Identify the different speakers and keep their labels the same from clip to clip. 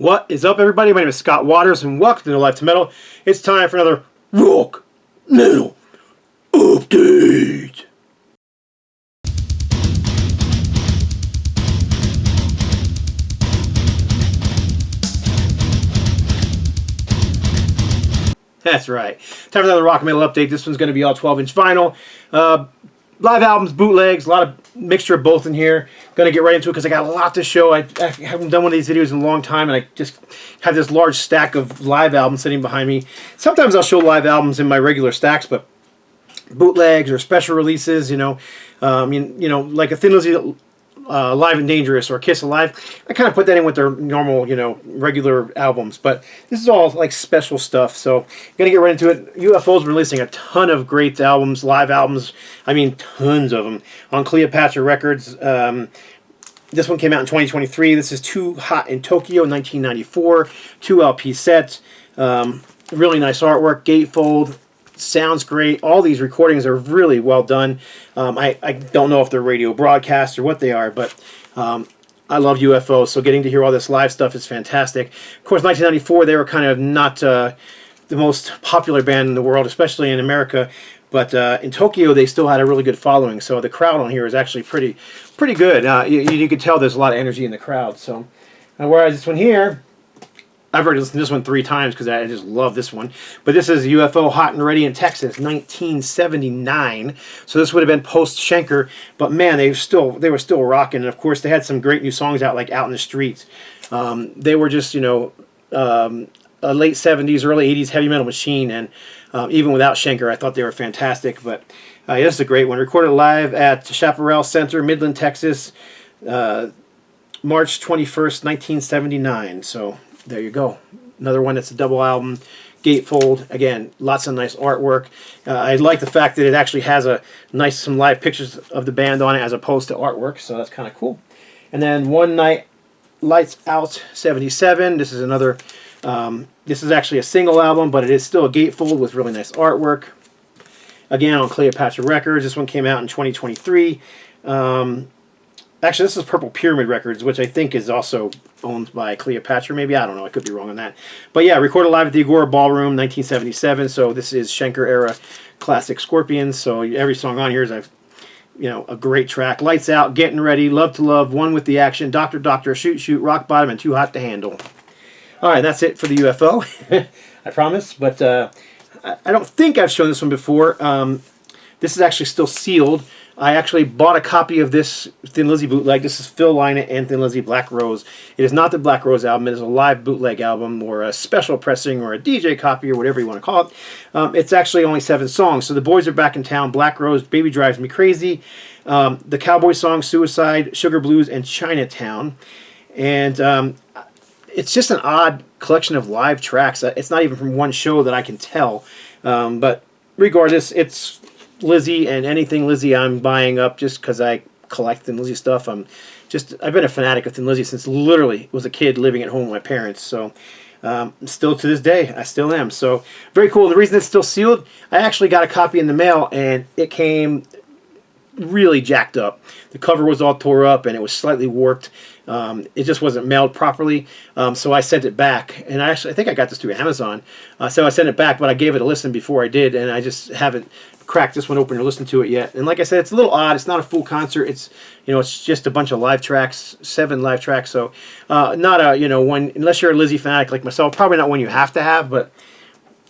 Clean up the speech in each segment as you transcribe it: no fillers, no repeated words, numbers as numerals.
Speaker 1: What is up, everybody? My name is Scott Waters, and welcome to No Life to Metal. It's time for another Rock Metal Update. That's right. Time for another Rock Metal Update. This one's going to be all 12-inch vinyl. Live albums, bootlegs, a lot of mixture of both in here. Gonna get right into it because I got a lot to show. I haven't done one of these videos in a long time, and I just have this large stack of live albums sitting behind me. Sometimes I'll show live albums in my regular stacks, but bootlegs or special releases, like a Thin Lizzy Live and Dangerous or Kiss Alive, I kind of put that in with their normal, regular albums. But this is all like special stuff, so I'm gonna get right into it. UFO's been releasing a ton of great albums, live albums. I mean, tons of them on Kreator Records. This one came out in 2023. This is Too Hot in Tokyo, 1994. 2 LP sets. Really nice artwork, gatefold. Sounds great. All these recordings are really well done. I don't know if they're radio broadcasts or what they are, but I love UFO, so getting to hear all this live stuff is fantastic. Of course, 1994, they were kind of not the most popular band in the world, especially in America, but in Tokyo, they still had a really good following, so the crowd on here is actually pretty good. You could tell there's a lot of energy in the crowd. So, whereas this one here, I've already listened to this one 3 times because I just love this one. But this is UFO Hot and Ready in Texas, 1979. So this would have been post-Schenker. But man, they were still rocking. And of course, they had some great new songs out, like Out in the Streets. They were just, a late 70s, early 80s heavy metal machine. And even without Schenker, I thought they were fantastic. But this is a great one. Recorded live at Chaparral Center, Midland, Texas, March 21st, 1979. So there you go. Another one that's a double album, gatefold. Again, lots of nice artwork. I like the fact that it actually has some live pictures of the band on it as opposed to artwork, so that's kind of cool. And then One Night Lights Out 77. This is another, this is actually a single album, but it is still a gatefold with really nice artwork. Again, on Kreator Records. This one came out in 2023. Actually, this is Purple Pyramid Records, which I think is also owned by Kreator, maybe. I don't know. I could be wrong on that. But yeah, recorded live at the Agora Ballroom, 1977. So this is Schenker-era classic Scorpions. So every song on here is a great track. Lights Out, Getting Ready, Love to Love, One with the Action, Doctor Doctor, Shoot Shoot, Rock Bottom, and Too Hot to Handle. All right, that's it for the UFO. I promise. But I don't think I've shown this one before. This is actually still sealed. I actually bought a copy of this Thin Lizzy bootleg. This is Phil Lynott and Thin Lizzy Black Rose. It is not the Black Rose album. It is a live bootleg album or a special pressing or a DJ copy or whatever you want to call it. It's actually only 7 songs. So The Boys Are Back in Town, Black Rose, Baby Drives Me Crazy, the Cowboy Song, Suicide, Sugar Blues, and Chinatown. And it's just an odd collection of live tracks. It's not even from one show that I can tell. But regardless, it's Lizzy, and anything Lizzy I'm buying up just because I collect Thin Lizzy stuff. I've been a fanatic of Thin Lizzy since literally was a kid living at home with my parents. So still to this day, I still am. So very cool. The reason it's still sealed, I actually got a copy in the mail, and it came really jacked up. The cover was all tore up, and it was slightly warped. It just wasn't mailed properly, so I sent it back. And I think I got this through Amazon. So I sent it back, but I gave it a listen before I did, and I just haven't cracked this one open or listened to it yet. And like I said, it's a little odd. It's not a full concert. It's it's just a bunch of live tracks, 7 live tracks. So not a one, unless you're a Lizzy fanatic like myself, probably not one you have to have. But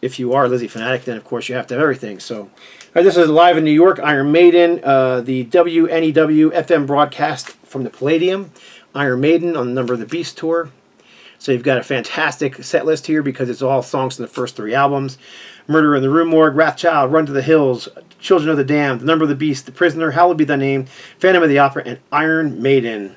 Speaker 1: if you are a Lizzy fanatic, then of course you have to have everything. So this is live in New York. Iron Maiden, the WNEW FM broadcast from the Palladium. Iron Maiden on the Number of the Beast tour. So you've got a fantastic set list here because it's all songs from the first 3 albums. Murder in the Rue Morgue, Wrathchild, Run to the Hills, Children of the Damned, The Number of the Beast, The Prisoner, Hallowed Be Thy Name, Phantom of the Opera, and Iron Maiden.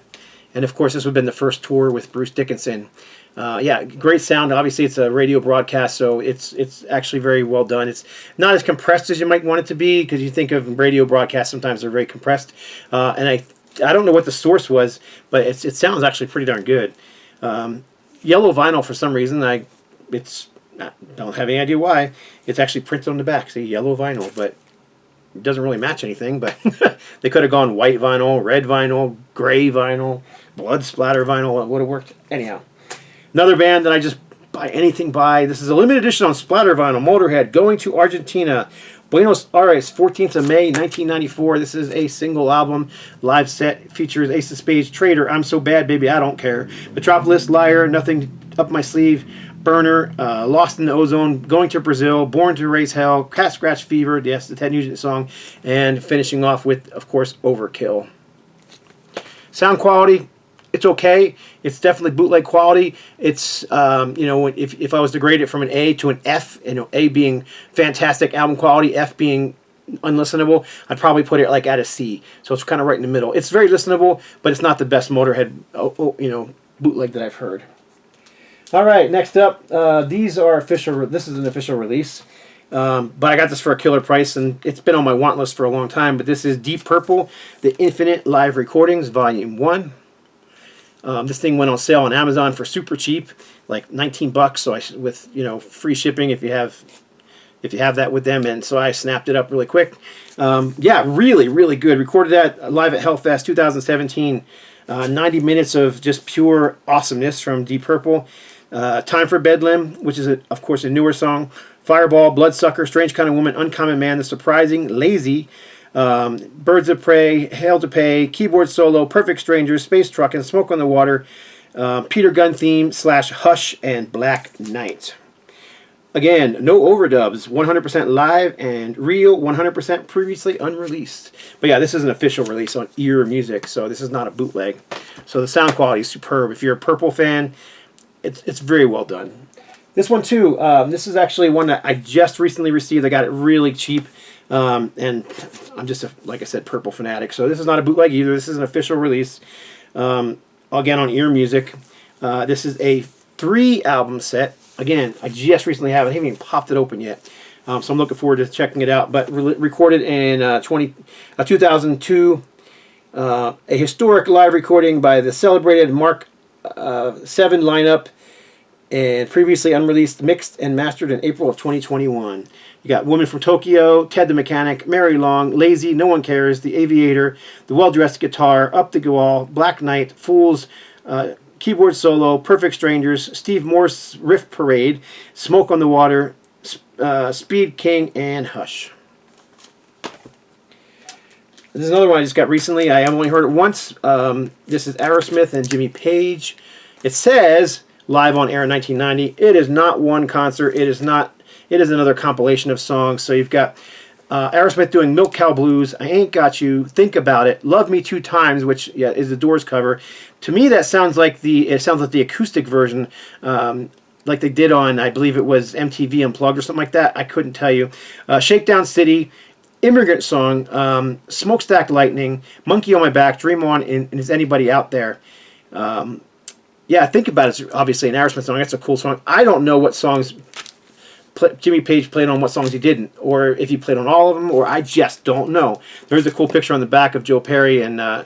Speaker 1: And of course, this would have been the first tour with Bruce Dickinson. Yeah, great sound. Obviously, it's a radio broadcast, so it's actually very well done. It's not as compressed as you might want it to be because you think of radio broadcasts, sometimes they're very compressed. And I don't know what the source was, but it sounds actually pretty darn good. Yellow vinyl for some reason. I don't have any idea why. It's actually printed on the back. See, yellow vinyl, but it doesn't really match anything. But they could have gone white vinyl, red vinyl, gray vinyl, blood splatter vinyl. It would have worked anyhow. Another band that I just buy anything by. This is a limited edition on splatter vinyl. Motorhead, Going to Argentina. Buenos Aires, 14th of May, 1994. This is a single album. Live set features Ace of Spades, Traitor, I'm So Bad, Baby, I Don't Care. Metropolis, Liar, Nothing Up My Sleeve, Burner, Lost in the Ozone, Going to Brazil, Born to Raise Hell, Cat Scratch Fever, yes, the Ted Nugent song, and finishing off with, of course, Overkill. Sound quality, it's okay. It's definitely bootleg quality. It's, you know, if I was to grade it from an A to an F, you know, A being fantastic album quality, F being unlistenable, I'd probably put it like at a C. So it's kind of right in the middle. It's very listenable, but it's not the best Motorhead, you know, bootleg that I've heard. All right, next up, these are official. This is an official release, but I got this for a killer price, and it's been on my want list for a long time. But this is Deep Purple, The Infinite Live Recordings, Volume 1. This thing went on sale on Amazon for super cheap, like $19. So with, you know, free shipping if you have that with them, and so I snapped it up really quick. Yeah, really good. Recorded that live at Hellfest 2017. 90 minutes of just pure awesomeness from Deep Purple. Time for Bedlam, which is, of course, a newer song. Fireball, Bloodsucker, Strange Kind of Woman, Uncommon Man, The Surprising, Lazy, Birds of Prey, Hail to Pay, Keyboard Solo, Perfect Strangers, Space Truck, and Smoke on the Water, Peter Gunn Theme / Hush, and Black Knight. Again, no overdubs, 100% live and real, 100% previously unreleased. But yeah, this is an official release on Ear Music, so this is not a bootleg. So the sound quality is superb. If you're a Purple fan, it's very well done. This one too, this is actually one that I just recently received. I got it really cheap, and I'm just, like I said, Purple fanatic. So this is not a bootleg either. This is an official release, again on Ear Music. This is a 3-album set. Again, I just recently have it. I haven't even popped it open yet. So I'm looking forward to checking it out. But recorded in 2002. A historic live recording by the celebrated Mark 7 lineup. And previously unreleased, mixed and mastered in April of 2021. You got Woman from Tokyo, Ted the Mechanic, Mary Long, Lazy, No One Cares, The Aviator, The Well-Dressed Guitar, Up the Goal, Black Knight, Fools, Keyboard Solo, Perfect Strangers, Steve Morse Riff Parade, Smoke on the Water, Speed King, and Hush. This is another one I just got recently. I have only heard it once. This is Aerosmith and Jimmy Page. It says live on air in 1990. It is not one concert. It is not. It is another compilation of songs. So you've got Aerosmith doing Milk Cow Blues, I Ain't Got You, Think About It, Love Me 2 Times, which is the Doors cover. To me, that sounds like the acoustic version, like they did on, I believe it was MTV Unplugged or something like that. I couldn't tell you. Shakedown City, Immigrant Song, Smokestack Lightning, Monkey on My Back, Dream On, and Is Anybody Out There? Yeah, Think About It's obviously an Aerosmith song. That's a cool song. I don't know what songs Jimmy Page played on, what songs he didn't, or if he played on all of them, or I just don't know. There's a cool picture on the back of Joe Perry and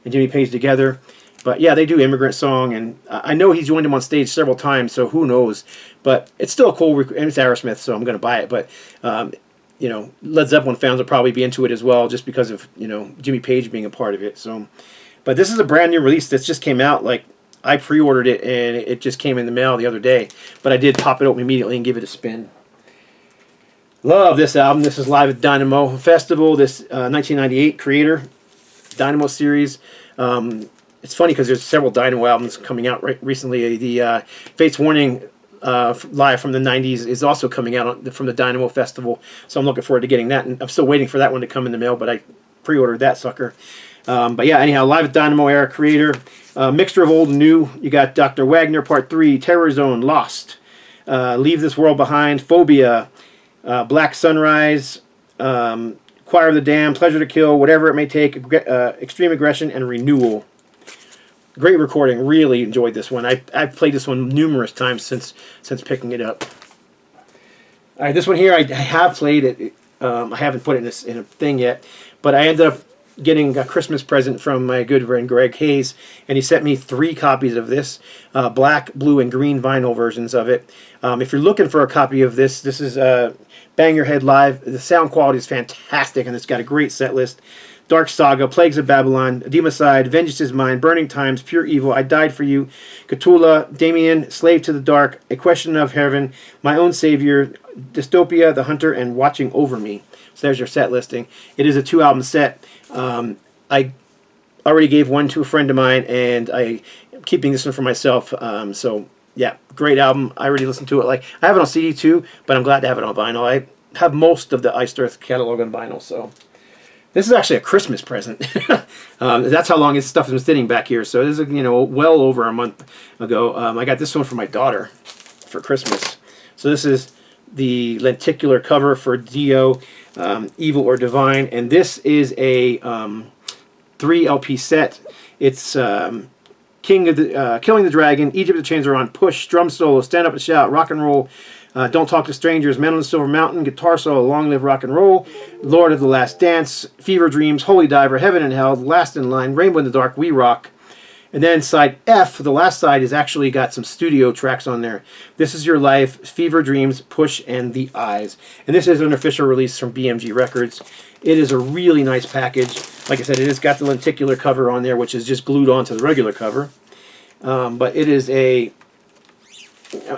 Speaker 1: Jimmy Page together. But yeah, they do Immigrant Song, and I know he's joined him on stage several times, so who knows. But it's still a cool, and it's Aerosmith, so I'm going to buy it. But, you know, Led Zeppelin fans will probably be into it as well, just because of, you know, Jimmy Page being a part of it. So, but this is a brand new release that just came out, like, I pre-ordered it, and it just came in the mail the other day. But I did pop it open immediately and give it a spin. Love this album. This is live at Dynamo Festival. This 1998 Kreator Dynamo series. It's funny because there's several Dynamo albums coming out recently. The Fates Warning live from the 90s is also coming out from the Dynamo Festival. So I'm looking forward to getting that. And I'm still waiting for that one to come in the mail, but I pre-ordered that sucker. But yeah, anyhow, live at Dynamo era Kreator. Mixture of old and new. You got Dr. Wagner Part 3, Terror Zone, Lost, Leave This World Behind, Phobia, Black Sunrise, Choir of the Damned, Pleasure to Kill, Whatever It May Take, Extreme Aggression, and Renewal. Great recording. Really enjoyed this one. I've played this one numerous times since picking it up. All right, this one here I have played it. I haven't put it in a thing yet, but I ended up getting a Christmas present from my good friend Greg Hayes, and he sent me 3 copies of this, black, blue, and green vinyl versions of it. If you're looking for a copy of this, this is Bang Your Head Live. The sound quality is fantastic, and it's got a great set list. Dark Saga, Plagues of Babylon, Democide, Vengeance is Mine, Burning Times, Pure Evil, I Died for You, Cthulhu, Damien, Slave to the Dark, A Question of Heaven, My Own Savior, Dystopia, The Hunter, and Watching Over Me. So there's your set listing. It is a 2-album set. I already gave one to a friend of mine, and I'm keeping this one for myself. So yeah, great album. I already listened to it. Like, I have it on CD too, but I'm glad to have it on vinyl. I have most of the Iced Earth catalog on vinyl, so this is actually a Christmas present. That's how long this stuff has been sitting back here. So this is, you know, well over a month ago. I got this one for my daughter for Christmas. So this is the lenticular cover for Dio, Evil or Divine, and this is a 3 LP set. It's Killing the Dragon, Egypt the Chains Are On, Push, Drum Solo, Stand Up and Shout, Rock and Roll, Don't Talk to Strangers, Man on the Silver Mountain, Guitar Solo, Long Live Rock and Roll, Lord of the Last Dance, Fever Dreams, Holy Diver, Heaven and Hell, Last in Line, Rainbow in the Dark, We Rock. And then side F, the last side, is actually got some studio tracks on there. This Is Your Life, Fever Dreams, Push, and The Eyes. And this is an official release from BMG Records. It is a really nice package. Like I said, it has got the lenticular cover on there, which is just glued onto the regular cover. But it is a...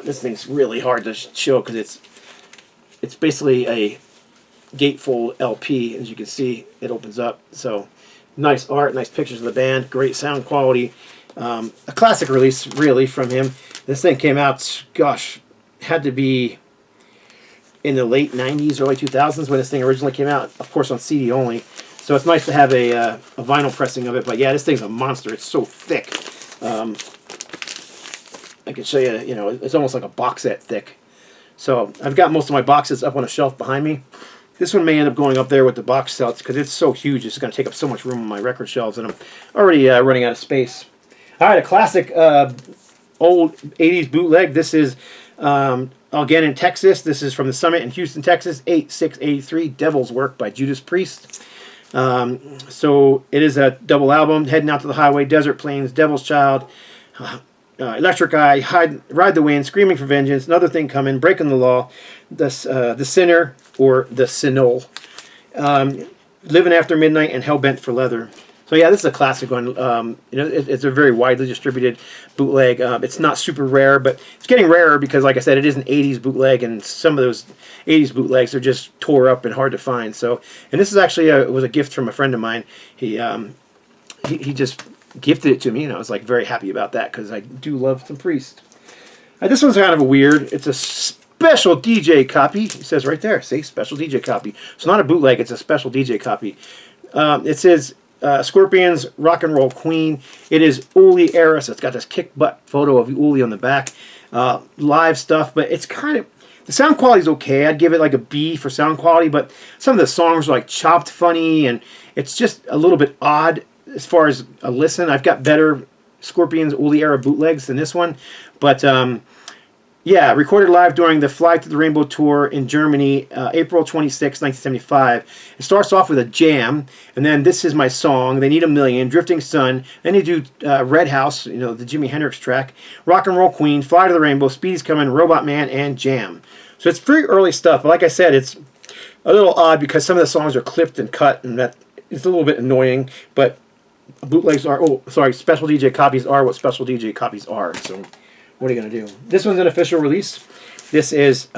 Speaker 1: This thing's really hard to show because it's basically a gatefold LP. As you can see, it opens up. So nice art, nice pictures of the band, great sound quality. A classic release, really, from him. This thing came out, gosh, had to be in the late 90s, early 2000s when this thing originally came out. Of course, on CD only. So it's nice to have a vinyl pressing of it. But yeah, this thing's a monster. It's so thick. I can show you, you know, it's almost like a box set thick. So I've got most of my boxes up on a shelf behind me. This one may end up going up there with the box sets because it's so huge. It's going to take up so much room on my record shelves, and I'm already running out of space. All right, a classic old 80s bootleg. This is, again, in Texas. This is from the Summit in Houston, Texas, 8683, Devil's Work by Judas Priest. So it is a double album, Heading Out to the Highway, Desert Plains, Devil's Child, Electric Eye, Ride the Wind, Screaming for Vengeance, Another Thing Coming, Breaking the Law, The Sinner, or The Sinol, Living After Midnight, and Hellbent for Leather. So yeah, this is a classic one. You know, it's a very widely distributed bootleg. It's not super rare, but it's getting rarer because, like I said, it is an 80s bootleg, and some of those 80s bootlegs are just tore up and hard to find. So, and this is actually was a gift from a friend of mine. He just gifted it to me, and I was like very happy about that because I do love some Priest. This one's kind of a weird. It's a special DJ copy. It says right there, see, special DJ copy. So not a bootleg, it's a special DJ copy. It says Scorpions, Rock and Roll Queen. It is Uli era, so it's got this kick butt photo of Uli on the back. Live stuff, but it's kind of, the sound quality is okay. I'd give it like a B for sound quality, but some of the songs are like chopped funny, and it's just a little bit odd as far as a listen. I've got better Scorpions Uli era bootlegs than this one, but yeah, recorded live during the Fly to the Rainbow tour in Germany, April 26, 1975. It starts off with a jam, and then This Is My Song, They Need a Million, Drifting Sun, then they do Red House, you know, the Jimi Hendrix track, Rock and Roll Queen, Fly to the Rainbow, Speedy's Coming, Robot Man, and Jam. So it's pretty early stuff, but like I said, it's a little odd because some of the songs are clipped and cut, and that it's a little bit annoying, but bootlegs are, special DJ copies are what special DJ copies are, so what are you going to do? This one's an official release. This is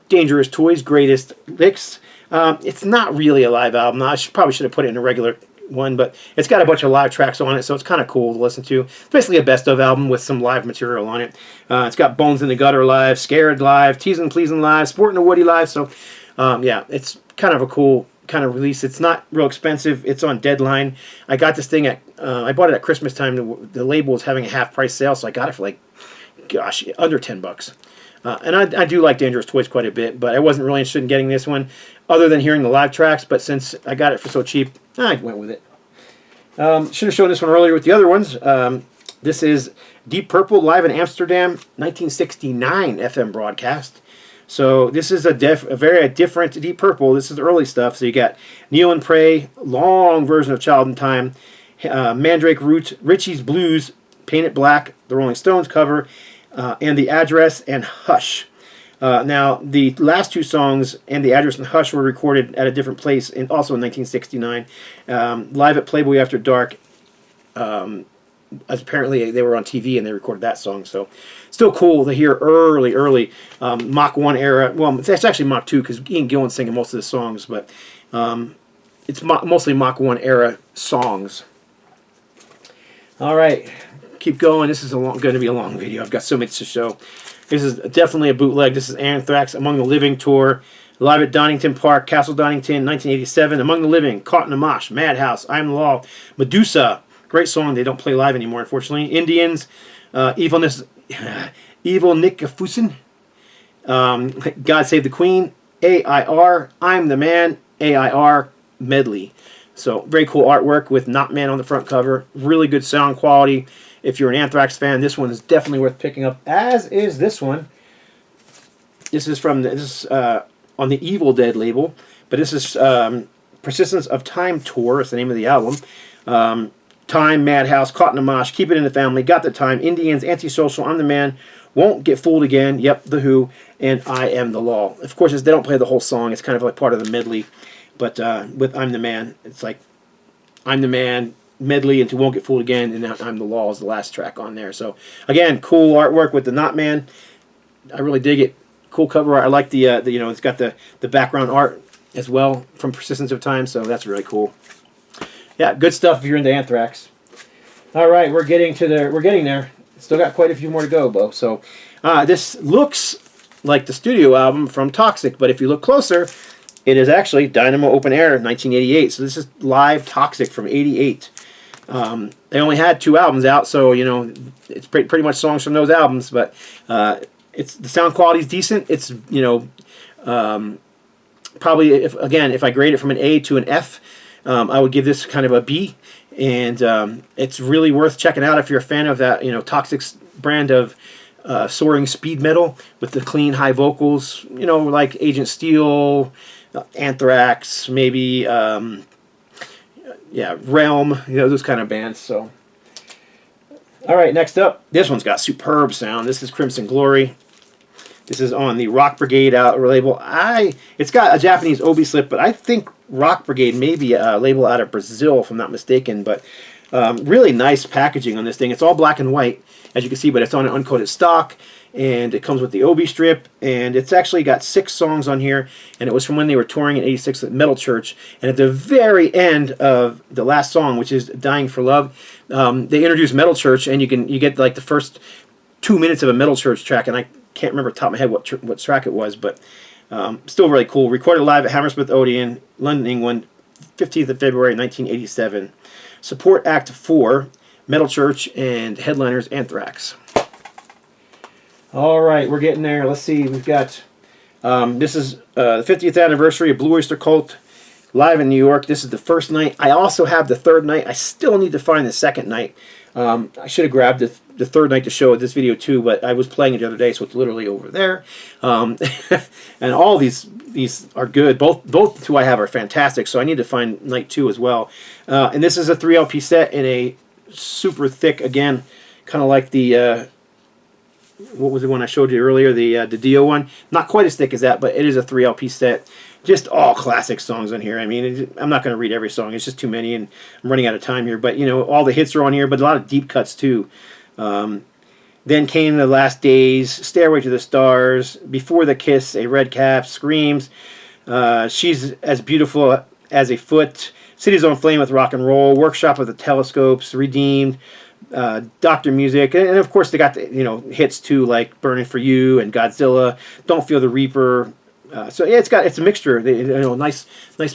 Speaker 1: Dangerous Toys' Greatest Licks. It's not really a live album. I probably should have put it in a regular one, but it's got a bunch of live tracks on it, so it's kind of cool to listen to. It's basically a best-of album with some live material on it. It's got Bones in the Gutter live, Scared live, Teasing Pleasing live, Sporting the Woody live, so yeah, it's kind of a cool kind of release. It's not real expensive. It's on Deadline. I got this thing at I bought it at Christmas time. The label was having a half price sale, so I got it for like, gosh, under $10. And I do like Dangerous Toys quite a bit, but I wasn't really interested in getting this one other than hearing the live tracks, but since I got it for so cheap, I went with it. Should have shown this one earlier with the other ones. This is Deep Purple live in Amsterdam, 1969 FM broadcast. So this is a very different Deep Purple. This is the early stuff. So you got Kneel and Pray, long version of Child in Time, Mandrake Roots, Richie's Blues, Paint It Black, the Rolling Stones cover, and The Address, and Hush. Now, the last two songs and the Address and Hush were recorded at a different place, also in 1969. Live at Playboy After Dark, apparently they were on TV and they recorded that song. So, still cool to hear early Mach 1 era. Well, it's actually Mach 2 because Ian Gillan's singing most of the songs, but it's mostly Mach 1 era songs. All right, keep going. This is going to be a long video. I've got so much to show. This is definitely a bootleg. This is Anthrax, Among the Living tour. Live at Donington Park, Castle Donington, 1987. Among the Living, Caught in a Mosh, Madhouse, I Am the Law, Medusa. Great song. They don't play live anymore, unfortunately. Indians, Evil Nickafusin, God Save the Queen, AIR, I'm the Man, AIR, medley. So, very cool artwork with Not Man on the front cover. Really good sound quality. If you're an Anthrax fan, this one is definitely worth picking up, as is this one. This is from on the Evil Dead label, but this is Persistence of Time Tour. It's the name of the album. Time, Madhouse, Caught in a Mosh, Keep It in the Family, Got the Time, Indians, Antisocial, I'm the Man, Won't Get Fooled Again, Yep, The Who, and I Am the Law. Of course, they don't play the whole song. It's kind of like part of the medley. But with I'm the Man, it's like I'm the Man, medley into Won't Get Fooled Again, and I'm the Law is the last track on there. So, again, cool artwork with the Not Man. I really dig it. Cool cover art. I like the it's got the background art as well from Persistence of Time, so that's really cool. Yeah, good stuff if you're into Anthrax. All right, we're getting there. Still got quite a few more to go, Bo. So, this looks like the studio album from Toxik, but if you look closer, it is actually Dynamo Open Air 1988. So this is live Toxik from '88. They only had 2 albums out, so it's pretty much songs from those albums. But it's the sound quality is decent. It's probably if I grade it from an A to an F, I would give this kind of a B. And it's really worth checking out if you're a fan of that Toxik's brand of soaring speed metal with the clean high vocals. Like Agent Steel, Anthrax, maybe. Realm, those kind of bands. So, all right, next up, this one's got superb sound. This is Crimson Glory. This is on the Rock Brigade label. It's got a Japanese obi slip, but I think Rock Brigade may be a label out of Brazil, if I'm not mistaken. But really nice packaging on this thing. It's all black and white, as you can see, but it's on an uncoated stock. And it comes with the obi strip, and it's actually got 6 songs on here, and it was from when they were touring in '86 at Metal Church. And at the very end of the last song, which is Dying for Love, they introduced Metal Church, and you get like the first 2 minutes of a Metal Church track, and I can't remember off the top of my head what track it was, but still really cool. Recorded live at Hammersmith Odeon, London, England, 15th of February 1987. Support Act 4, Metal Church, and headliners Anthrax. All right, we're getting there. Let's see. We've got this is the 50th anniversary of Blue Oyster Cult live in New York. This is the first night. I also have the third night. I still need to find the second night. I should have grabbed the third night to show this video too, but I was playing it the other day, so it's literally over there. And all these are good. Both two I have are fantastic, so I need to find night 2 as well. And this is a 3 LP set in a super thick, again, kind of like the what was the one I showed you earlier, the Dio one? Not quite as thick as that, but it is a 3 LP set. Just all classic songs on here. I mean, I'm not going to read every song. It's just too many, and I'm running out of time here. But, all the hits are on here, but a lot of deep cuts, too. Then Came the Last Days, Stairway to the Stars, Before the Kiss, A Red Cap, Screams, She's as Beautiful as a Foot, Cities on Flame with Rock and Roll, Workshop of the Telescopes, Redeemed, Dr. Music, and of course they got the hits too, like Burning for You and Godzilla, Don't Feel the Reaper. So yeah, it's a mixture, nice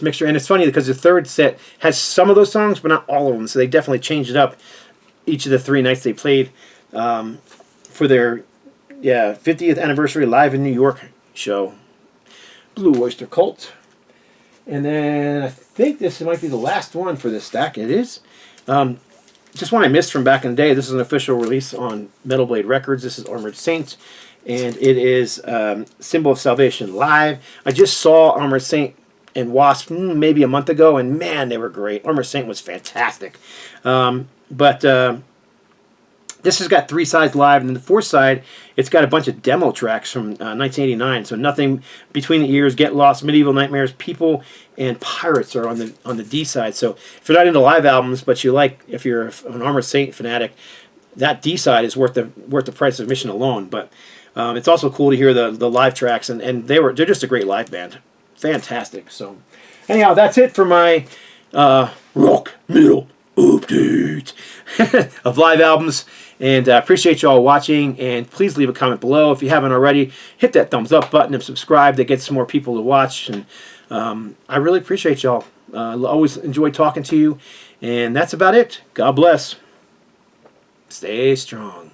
Speaker 1: mixture. And it's funny because the third set has some of those songs, but not all of them. So they definitely changed it up each of the 3 nights they played for their 50th anniversary live in New York show. Blue Oyster Cult. And then I think this might be the last one for this stack. It is. Just one I missed from back in the day. This is an official release on Metal Blade Records. This is Armored Saint, and it is Symbol of Salvation live. I just saw Armored Saint and Wasp maybe a month ago, and man, they were great. Armored Saint was fantastic. But This has got 3 sides live, and then the 4th side, it's got a bunch of demo tracks from 1989. So Nothing Between the Ears, Get Lost, Medieval Nightmares, People, and Pirates are on the D side. So if you're not into live albums, but you like, if you're an Armored Saint fanatic, that D side is worth the price of admission alone. But it's also cool to hear the live tracks, and they're just a great live band, fantastic. So anyhow, that's it for my rock metal update of live albums. And I appreciate you all watching, and please leave a comment below. If you haven't already, hit that thumbs up button and subscribe. That gets more people to watch, and I really appreciate y'all. I always enjoy talking to you, and that's about it. God bless. Stay strong.